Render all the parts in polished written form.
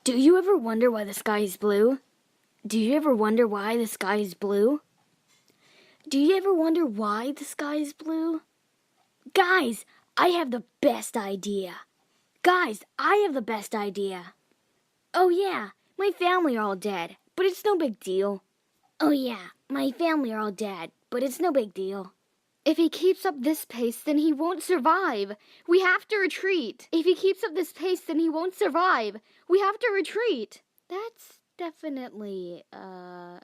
Do you ever wonder why the sky is blue? Do you ever wonder why the sky is blue? Do you ever wonder why the sky is blue? Guys, I have the best idea. Guys, I have the best idea. Oh yeah, my family are all dead, but it's no big deal. Oh yeah, my family are all dead, but it's no big deal. If he keeps up this pace, then he won't survive. We have to retreat. If he keeps up this pace, then he won't survive. We have to retreat. That's definitely a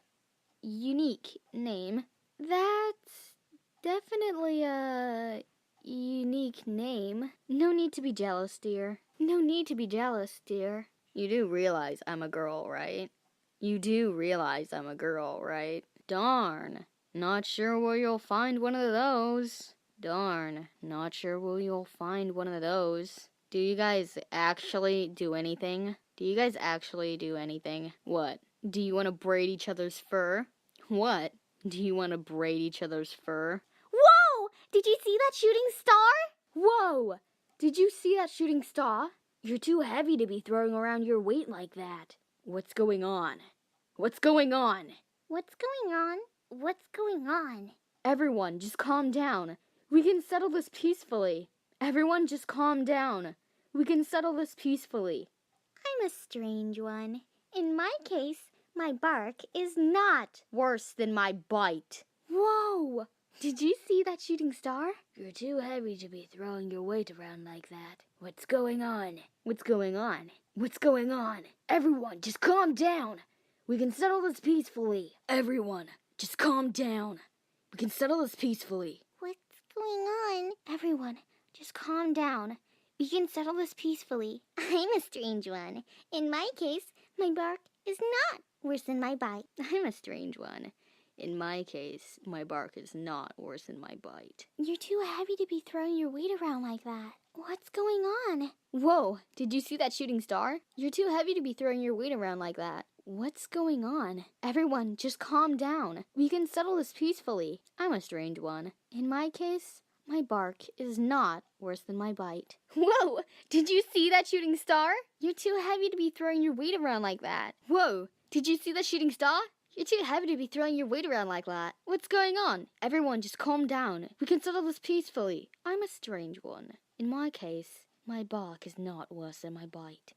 unique name. That's definitely a unique name. No need to be jealous, dear. No need to be jealous, dear. You do realize I'm a girl, right? You do realize I'm a girl, right? Darn. Not sure where you'll find one of those. Darn. Not sure where you'll find one of those. Do you guys actually do anything? Do you guys actually do anything? What? Do you want to braid each other's fur? What? Do you want to braid each other's fur? Whoa! Did you see that shooting star? Whoa! Did you see that shooting star? You're too heavy to be throwing around your weight like that. What's going on? What's going on? What's going on? What's going on? Everyone, just calm down. We can settle this peacefully. Everyone, just calm down. We can settle this peacefully. I'm a strange one. In my case, my bark is not worse than my bite. Whoa! Did you see that shooting star? You're too heavy to be throwing your weight around like that. What's going on? What's going on? What's going on? Everyone, just calm down. We can settle this peacefully. Everyone, just calm down. We can settle this peacefully. What's going on? Everyone, just calm down. We can settle this peacefully. I'm a strange one. In my case, my bark is not worse than my bite. I'm a strange one. In my case, my bark is not worse than my bite. You're too heavy to be throwing your weight around like that. What's going on? Whoa, did you see that shooting star? You're too heavy to be throwing your weight around like that. What's going on? Everyone, just calm down. We can settle this peacefully. I'm a strange one. In my case, my bark is not worse than my bite. Whoa, did you see that shooting star? You're too heavy to be throwing your weight around like that. Whoa, did you see that shooting star? You're too heavy to be throwing your weight around like that. What's going on? Everyone, just calm down. We can settle this peacefully. I'm a strange one. In my case, my bark is not worse than my bite.